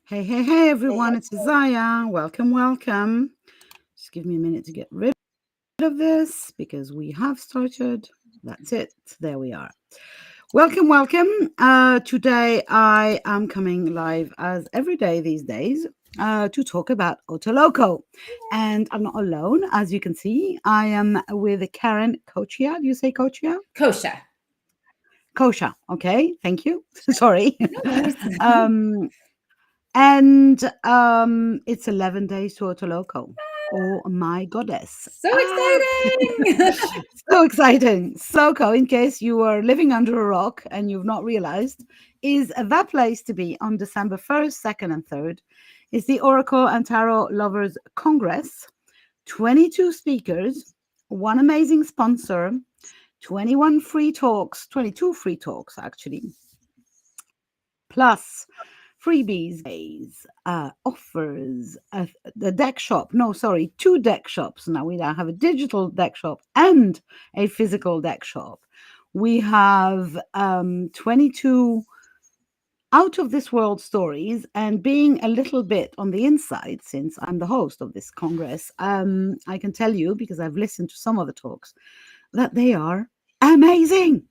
Hey, everyone, it's Isaiah. Welcome. Just give me a minute to get rid of this because we have started. That's it. There we are. Welcome. Today I am coming live as every day these days to talk about OTALOCO. And I'm not alone. As you can see, I am with Karen Coccia. Do you say Coccia? Coccia. Coccia. Okay. Thank you. Sorry. No worries. And it's 11 days to OTALOCO. Oh my goddess. So exciting. So exciting. SOCO, in case you are living under a rock and you've not realized, is that place to be on December 1st, 2nd, and 3rd. It's the Oracle and Tarot Lovers Congress. 22 speakers, one amazing sponsor, 22 free talks actually, plus freebies, offers, the deck shop. No, sorry, 2 deck shops. Now we have a digital deck shop and a physical deck shop. We have 22 out of this world stories, and being a little bit on the inside, since I'm the host of this Congress, I can tell you, because I've listened to some of the talks, that they are amazing.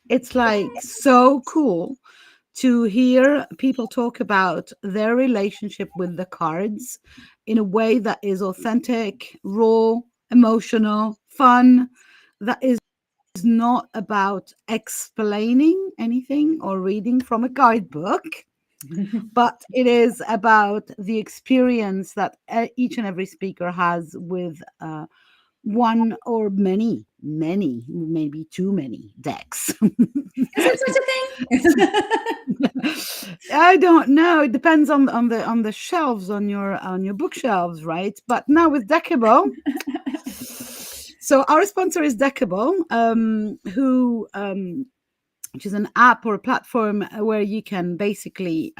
It's like so cool to hear people talk about their relationship with the cards in a way that is authentic, raw, emotional, fun, that is not about explaining anything or reading from a guidebook, but it is about the experience that each and every speaker has with one or many, maybe too many decks. Is there such a thing? I don't know. It depends on the shelves on your bookshelves, right? But now with Deckable, so our sponsor is Deckable, which is an app or a platform where you can basically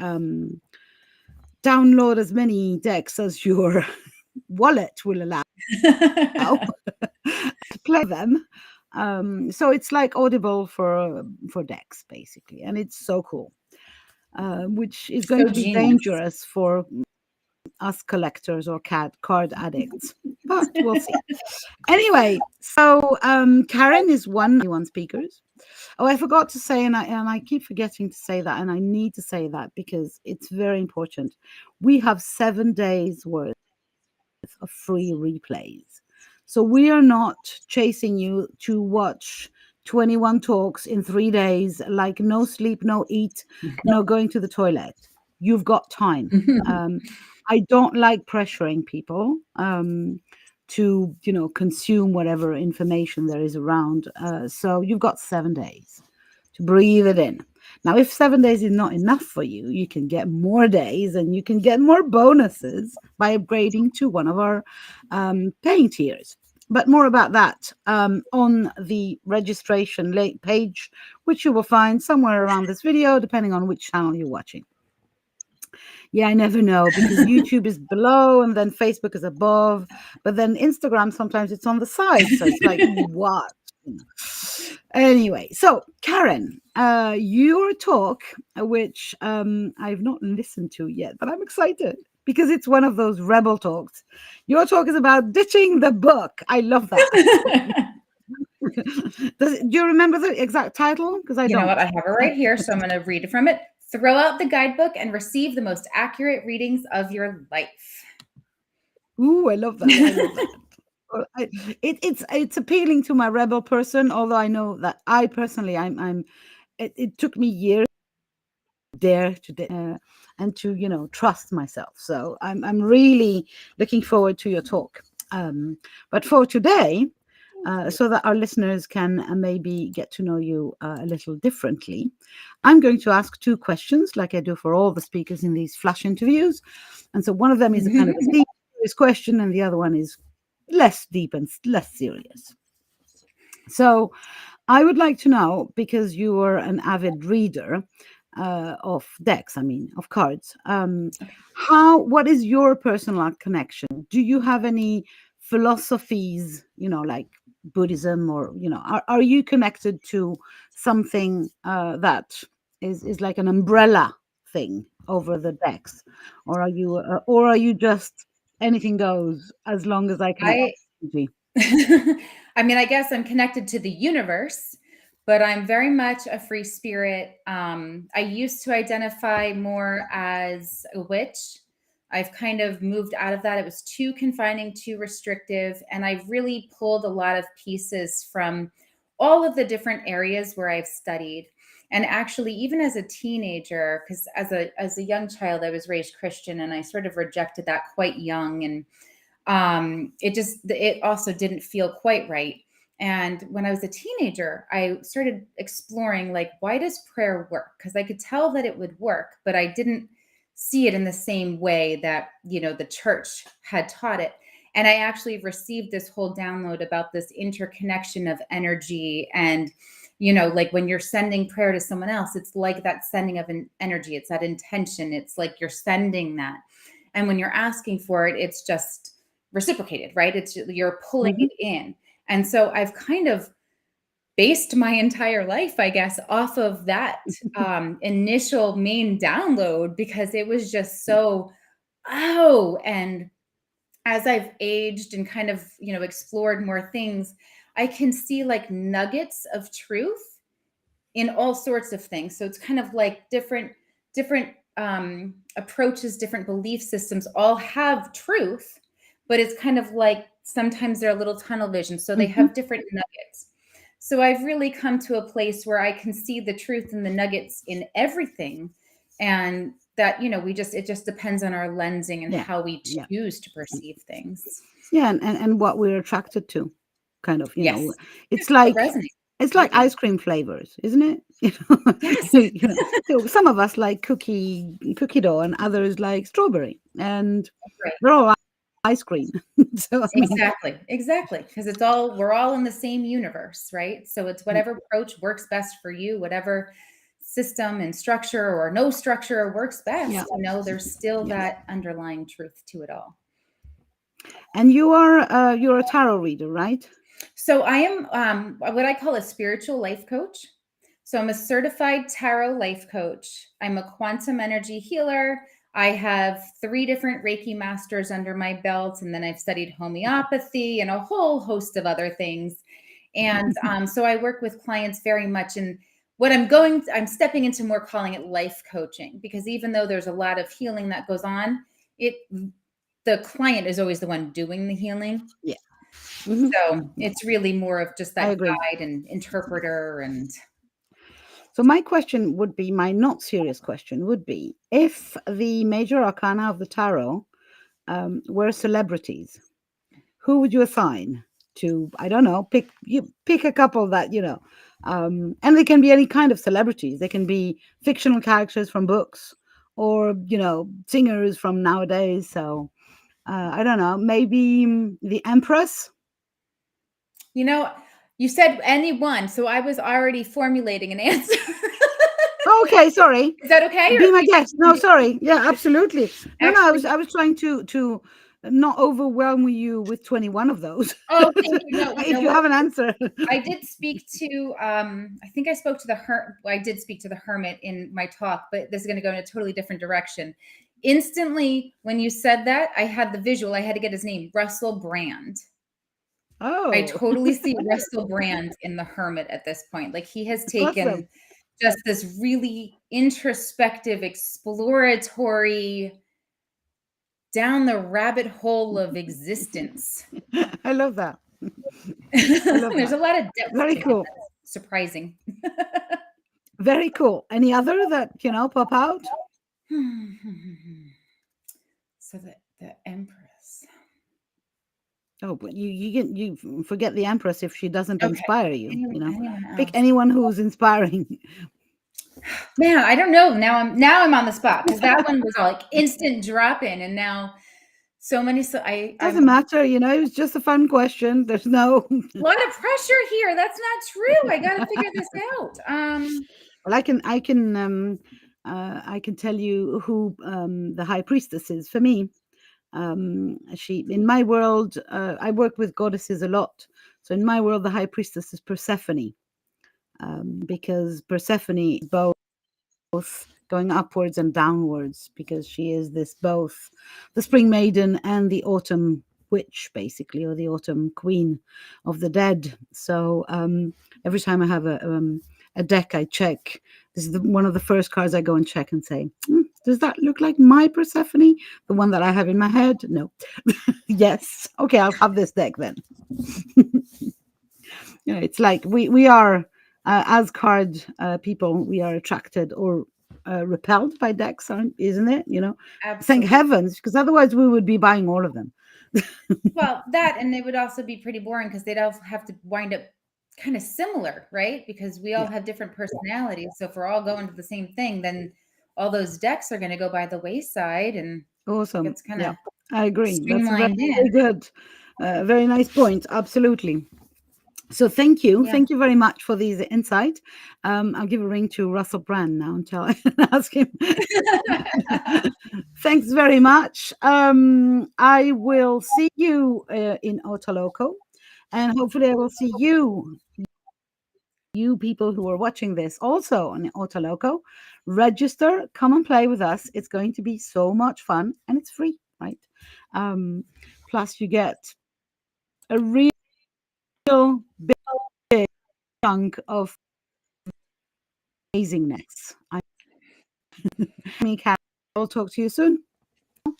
download as many decks as your wallet will allow. Play them. So it's like Audible for decks, basically, and it's so cool. Which is going to be dangerous for us collectors or card addicts, but we'll see. Anyway, so Karen is one speakers. Oh, I forgot to say, and I keep forgetting to say that, and I need to say that because it's very important. We have 7 days worth of free replays. So we are not chasing you to watch 21 talks in 3 days, like no sleep, no eat, no going to the toilet. You've got time. I don't like pressuring people to, consume whatever information there is around. So you've got 7 days to breathe it in. Now, if 7 days is not enough for you, you can get more days and you can get more bonuses by upgrading to one of our paying tiers. But more about that on the registration page, which you will find somewhere around this video, depending on which channel you're watching. Yeah, I never know, because YouTube is below and then Facebook is above, but then Instagram, sometimes it's on the side. So it's like, what? Anyway, so Karen, your talk, which I've not listened to yet, but I'm excited because it's one of those rebel talks. Your talk is about ditching the book. I love that. Do you remember the exact title? Because You know what? I have it right here, so I'm going to read it from it. Throw out the guidebook and receive the most accurate readings of your life. Ooh, I love that. It's appealing to my rebel person, although I know that I personally it took me years to dare to and to trust myself. So I'm really looking forward to your talk. But for today, so that our listeners can maybe get to know you a little differently, I'm going to ask 2 questions, like I do for all the speakers in these flash interviews. And so one of them is a kind of a serious question, and the other one is less deep and less serious. So I would like to know, because you are an avid reader of decks, of cards, what is your personal connection? Do you have any philosophies, like Buddhism, or are you connected to something that is like an umbrella thing over the decks, or are you just anything goes as long as I can I energy? I mean, I guess I'm connected to the universe, but I'm very much a free spirit. I used to identify more as a witch. I've kind of moved out of that. It was too confining, too restrictive, and I've really pulled a lot of pieces from all of the different areas where I've studied. And actually, even as a teenager, because as a young child, I was raised Christian, and I sort of rejected that quite young, and it also didn't feel quite right. And when I was a teenager, I started exploring, like, why does prayer work? Because I could tell that it would work, but I didn't see it in the same way that, the church had taught it. And I actually received this whole download about this interconnection of energy. And like when you're sending prayer to someone else, it's like that sending of an energy, it's that intention, it's like you're sending that. And when you're asking for it, it's just reciprocated, right? You're pulling Mm-hmm. it in. And so I've kind of based my entire life, I guess, off of that initial main download, because it was just so, and as I've aged and kind of, explored more things, I can see like nuggets of truth in all sorts of things. So it's kind of like different approaches, different belief systems all have truth, but it's kind of like sometimes they're a little tunnel vision. So they Mm-hmm. have different nuggets. So I've really come to a place where I can see the truth and the nuggets in everything. And that, it just depends on our lensing and Yeah. how we Yeah. choose to perceive things. Yeah, and what we're attracted to, kind of, Yes. it's What like resonates. it's like Absolutely. ice cream flavors, isn't it? Yes. So some of us like cookie dough, and others like strawberry, and Right. they're all ice cream. So I mean, Exactly. Because we're all in the same universe, right? So it's whatever approach works best for you, whatever system and structure or no structure works best. yeah, There's still yeah. that underlying truth to it all. And you're a tarot reader, right? So I am what I call a spiritual life coach. So I'm a certified tarot life coach. I'm a quantum energy healer. I have 3 different Reiki masters under my belt, and then I've studied homeopathy and a whole host of other things. And so I work with clients very much in what I'm stepping into more calling it life coaching, because even though there's a lot of healing that goes on, the client is always the one doing the healing. Yeah. Mm-hmm. So it's really more of just I that agree. guide and interpreter. And So my question would be, my not serious question would be, if the major arcana of the tarot were celebrities, who would you assign to? I don't know. Pick a couple that and they can be any kind of celebrities. They can be fictional characters from books, or singers from nowadays. So I don't know. Maybe the Empress. You said anyone, so I was already formulating an answer. Okay, sorry. Is that okay? Be my guest. No, sorry. Yeah, absolutely. No, I Actually, was trying to not overwhelm you with 21 of those. oh, thank you. No, you If know you what? have an answer. I did speak to, I think I spoke to I did speak to the hermit in my talk, but this is going to go in a totally different direction. Instantly, when you said that, I had the visual. I had to get his name, Russell Brand. I Oh, totally see Russell Brand in the hermit at this point. Like, he has awesome. taken just this really introspective, exploratory, down the rabbit hole of existence. I love that. I love There's that. a lot of depth Very to him. cool. That's surprising. Very cool. Any other that, pop out? So the Empress. Oh, but you forget the Empress if she doesn't Okay. inspire you, Anyone Pick else? anyone who's inspiring. Man, I don't know. Now I'm on the spot, because that one was all like instant drop in, and now so many. So I'm Doesn't matter, it was just a fun question. There's no a lot of pressure here. That's not true. I got to figure this out. Well, I can tell you who the high priestess is for me. She, in my world, I work with goddesses a lot. So in my world, the high priestess is Persephone, because Persephone is both going upwards and downwards, because she is this both the spring maiden and the autumn witch, basically, or the autumn queen of the dead. So every time I have a deck, I check. This is one of the first cards I go and check and say, does that look like my Persephone? The one that I have in my head? No. Yes. Okay, I'll have this deck then. It's like we are, as card people, we are attracted or repelled by decks, isn't it? Thank Absolutely. heavens, because otherwise we would be buying all of them. Well, that, and it would also be pretty boring because they'd also have to wind up kind of similar, right? Because we all Yeah. have different personalities. So if we're all going to the same thing, then all those decks are going to go by the wayside, and Awesome. it's kind Yeah, of I agree. That's a very, streamlined very in. good, very nice point. Absolutely. So thank you. Yeah. Thank you very much for these insight. I'll give a ring to Russell Brand now and ask him. Thanks very much. I will see you in OTALOCO, and hopefully I will see you people who are watching this also on OTALOCO. Register, come and play with us. It's going to be so much fun, and it's free, right? Plus you get a real big chunk of amazingness. I'll talk to you soon.